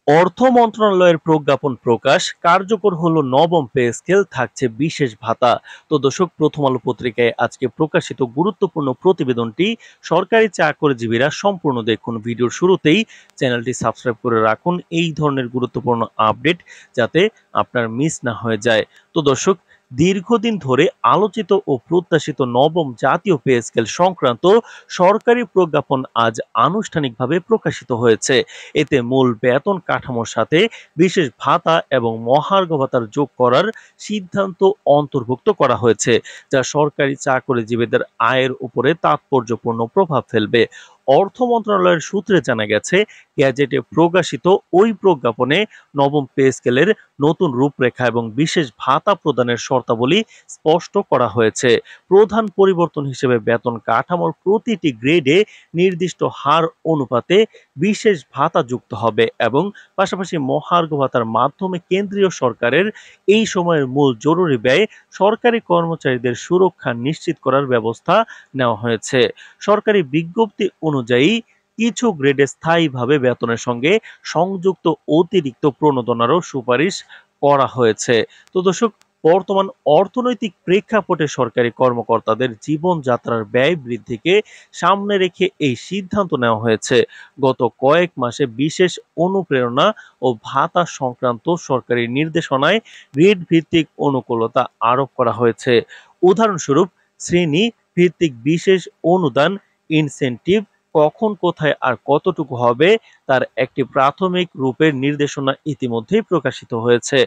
অর্থ মন্ত্রণালয়ের প্রজ্ঞাপন প্রকাশ, কার্যকর হলো নবম পে স্কেল, থাকছে বিশেষ ভাতা। তো দর্শক, প্রথম আলো পত্রিকায় আজকে প্রকাশিত গুরুত্বপূর্ণ প্রতিবেদনটি সরকারি চাকরিজীবীরা সম্পূর্ণ দেখুন। ভিডিওর শুরুতেই চ্যানেলটি সাবস্ক্রাইব করে রাখুন এই ধরনের গুরুত্বপূর্ণ আপডেট যাতে আপনার মিস না হয়ে যায়। তো দর্শক, দীর্ঘদিন ধরে আলোচিত ও প্রত্যাশিত নবম জাতীয় পে স্কেল সংক্রান্ত সরকারি প্রজ্ঞাপন আজ আনুষ্ঠানিকভাবে প্রকাশিত হয়েছে। এতে মূল বেতন কাঠামোর সাথে বিশেষ ভাতা এবং মহার্ঘ ভাতার যোগ করার সিদ্ধান্ত অন্তর্ভুক্ত করা হয়েছে, যা সরকারি চাকরিজীবীদের আয়ের উপরে তাৎপর্যপূর্ণ প্রভাব ফেলবে। অর্থ মন্ত্রণালয়ের সূত্রে জানা গেছে, গ্যাজেটে প্রকাশিত ওই প্রজ্ঞাপনে নবম পে স্কেলের নতুন রূপরেখা এবং বিশেষ ভাতা প্রদানের শর্তাবলী স্পষ্ট করা হয়েছে। প্রধান পরিবর্তন হিসেবে বেতন কাঠামোর প্রতিটি গ্রেডে নির্দিষ্ট হার অনুপাতে বিশেষ ভাতা যুক্ত হবে এবং পাশাপাশি মহার্ঘ ভাতার মাধ্যমে কেন্দ্রীয় সরকারের এই সময়ের মূল জরুরি ব্যয় সরকারি কর্মচারীদের সুরক্ষা নিশ্চিত করার ব্যবস্থা নেওয়া হয়েছে। সরকারি বিজ্ঞপ্তি অনুযায়ী কিছু গ্রেডে স্থায়ীভাবে বেতনের সঙ্গে সংযুক্ত অতিরিক্ত প্রণোদনারও সুপারিশ করা হয়েছে। তো দর্শক, বর্তমান অর্থনৈতিক প্রেক্ষাপটে সরকারি কর্মকর্তাদের জীবনযাত্রার ব্যয় বৃদ্ধিকে সামনে রেখে এই সিদ্ধান্ত নেওয়া হয়েছে। গত কয়েক মাসে বিশেষ অনুপ্রেরণা ও ভাতা সংক্রান্ত সরকারি নির্দেশনায় গ্রেড ভিত্তিক অনুকূলতা আরোপ করা হয়েছে। উদাহরণস্বরূপ, শ্রেণী ভিত্তিক বিশেষ অনুদান, ইনসেনটিভ কখন, কোথায় আর কতটুকু হবে তার একটি প্রাথমিক রূপের নির্দেশনা ইতিমধ্যেই প্রকাশিত হয়েছে।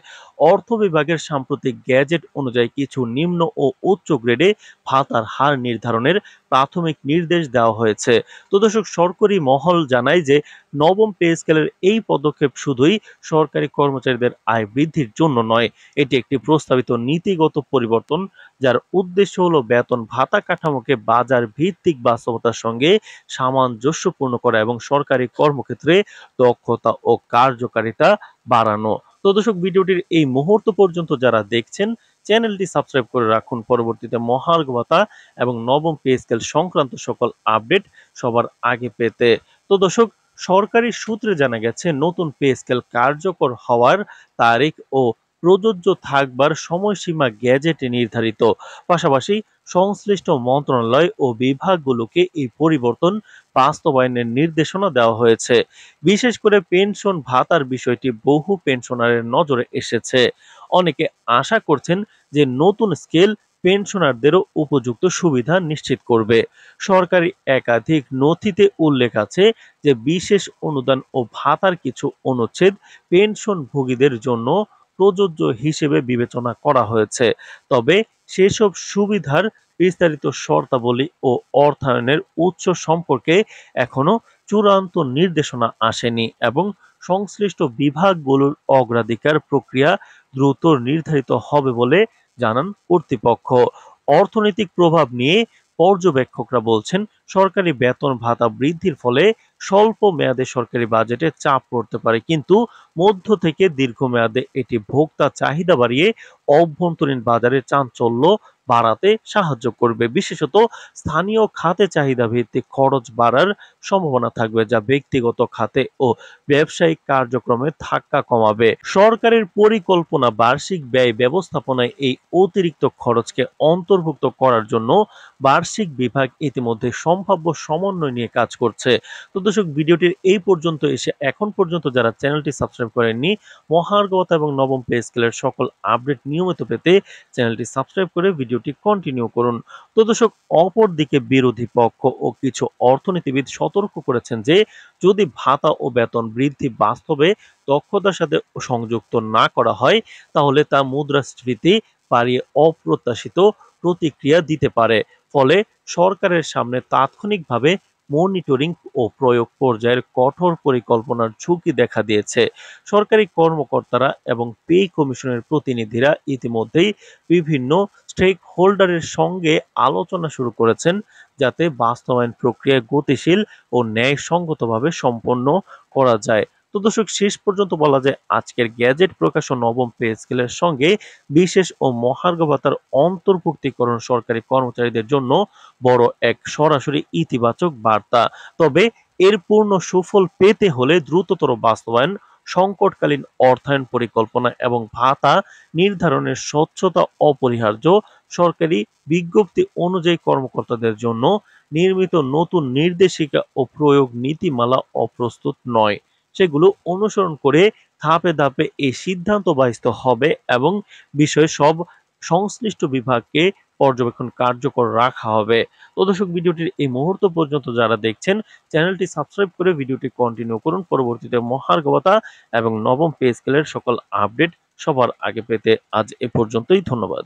অর্থ বিভাগের সাম্প্রতিক গ্যাজেট অনুযায়ী কিছু নিম্ন ও উচ্চ গ্রেডে ভাতার হার নির্ধারণের প্রাথমিক নির্দেশ দেওয়া হয়েছে। তো দর্শক, সরকারি মহল জানায় যে নবম পে স্কেলের এই পদক্ষেপ শুধুই সরকারি কর্মচারীদের আয় বৃদ্ধির জন্য নয়, এটি একটি প্রস্তাবিত নীতিগত পরিবর্তন যার উদ্দেশ্য হলো বেতন ভাতা কাঠামোকে বাজার ভিত্তিক বাস্তবতার সঙ্গে সামঞ্জস্যপূর্ণ করা এবং সরকারি কর্মক্ষেত্রে দক্ষতা ও কার্যকারিতা বাড়ানো। তো দর্শক, ভিডিওটির এই মুহূর্ত পর্যন্ত যারা দেখছেন, চ্যানেলটি সাবস্ক্রাইব করে রাখুন পরবর্তীতে মহার্ঘ ভাতা এবং নবম পে স্কেল সংক্রান্ত সকল আপডেট সবার আগে পেতে। তো দর্শক, সরকারি সূত্রে জানা গেছে, নতুন পে স্কেল কার্যকর হওয়ার তারিখ ও প্রযোজ্য থাকবার সময়সীমা গ্যাজেটে নির্ধারিত। পাশাপাশি সংশ্লিষ্ট মন্ত্রণালয় ও বিভাগগুলোকে এই পরিবর্তন বাস্তবায়নের নির্দেশনা দেওয়া হয়েছে। বিশেষ করে পেনশন ভাতার বিষয়টি বহু পেনশনারের নজরে এসেছে। অনেকে আশা করছেন যে নতুন স্কেল পেনশনারদেরও উপযুক্ত সুবিধা নিশ্চিত করবে। সরকারি একাধিক নথিতে উল্লেখ আছে যে বিশেষ অনুদান ও ভাতার কিছু অনুচ্ছেদ পেনশনভোগীদের জন্য প্রযোজ্য হিসেবে বিবেচনা করা হয়েছে। তবে সেসব সুবিধার বিস্তারিত শর্তাবলী ও অর্থায়নের উৎস সম্পর্কে এখনো চূড়ান্ত নির্দেশনা আসেনি এবং সংশ্লিষ্ট বিভাগগুলোর অগ্রাধিকার প্রক্রিয়া দ্রুত নির্ধারিত হবে বলে জানান কর্তৃপক্ষ। অর্থনৈতিক প্রভাব নিয়ে পর্যবেক্ষকরা বলছেন, সরকারি বেতন ভাতা বৃদ্ধির ফলে স্বল্প মেয়াদে সরকারি বাজেটে চাপ পড়তে পারে, কিন্তু মধ্য থেকে দীর্ঘমেয়াদে এটি ভোক্তা চাহিদা বাড়িয়ে অভ্যন্তরীণ বাজারে চাঞ্চল্য বাড়াতে সাহায্য করবে। বিশেষত স্থানীয় খাতে চাহিদা ভিত্তিক খরচ বাড়ার সম্ভাবনা থাকবে, যা ব্যক্তিগত খাতে ও ব্যবসায়িক কার্যক্রমে ধাক্কা কমাবে। সরকারের পরিকল্পনা বার্ষিক ব্যয় ব্যবস্থাপনায় এই অতিরিক্ত খরচকে অন্তর্ভুক্ত করার জন্য বার্ষিক বিভাগ ইতিমধ্যে সম্ভাব্য সমন্বয় নিয়ে কাজ করছে। তো দর্শক, ভিডিওটির এই পর্যন্ত এসে এখন পর্যন্ত যারা চ্যানেলটি সাবস্ক্রাইব করেননি, মহার্ঘ ভাতা এবং নবম পে স্কেলের সকল আপডেট নিয়মিত পেতে চ্যানেলটি সাবস্ক্রাইব করে ভিডিওটি কন্টিনিউ করুন। তো দর্শক, অপরদিকে বিরোধী পক্ষ ও কিছু অর্থনীতিবিদ সতর্ক করেছেন যে যদি ভাতা ও বেতন বৃদ্ধি বাস্তবে দক্ষতার সাথে সংযুক্ত না করা হয়, তাহলে তা মুদ্রাস্ফীতি বাড়িয়ে অপ্রত্যাশিত প্রতিক্রিয়া দিতে পারে। ফলে সরকারের সামনে তাৎক্ষণিকভাবে মনিটরিং ও প্রয়োগ পর্যায়ের কঠোর পরিকল্পনার ঝুঁকি দেখা দিয়েছে। সরকারি কর্মকর্তারা এবং পে কমিশনের প্রতিনিধিরা ইতিমধ্যেই বিভিন্ন স্টেক হোল্ডারের সঙ্গে আলোচনা শুরু করেছেন, যাতে বাস্তবায়ন প্রক্রিয়া গতিশীল ও ন্যায়সঙ্গতভাবে সম্পন্ন করা যায়। তো দর্শক, শেষ পর্যন্ত বলা যায়, আজকের গ্যাজেট প্রকাশ ও নবম পে স্কেলের সঙ্গে বিশেষ ও মহার্ঘ ভাতার অন্তর্ভুক্তিকরণ সরকারি কর্মচারীদের জন্য বড় এক সরাসরি ইতিবাচক বার্তা। তবে এর পূর্ণ সুফল পেতে হলে দ্রুততর বাস্তবায়ন, সংকটকালীন অর্থায়ন পরিকল্পনা এবং ভাতা নির্ধারণের স্বচ্ছতা অপরিহার্য। সরকারি বিজ্ঞপ্তি অনুযায়ী কর্মকর্তাদের জন্য নির্মিত নতুন নির্দেশিকা ও প্রয়োগ নীতিমালা অপ্রস্তুত নয়, সেগুলো অনুসরণ করে ধাপে ধাপে এই সিদ্ধান্ত বাস্তবায়িত হবে এবং বিষয়ে সব সংশ্লিষ্ট বিভাগকে পর্যবেক্ষণ কার্যকর রাখা হবে। তো দর্শক, ভিডিওটির এই মুহূর্ত পর্যন্ত যারা দেখছেন, চ্যানেলটি সাবস্ক্রাইব করে ভিডিওটি কন্টিনিউ করুন। পরবর্তীতে মহার্ঘ এবং নবম পে স্কেলের সকল আপডেট সবার আগে পেতে আজ এ পর্যন্তই। ধন্যবাদ।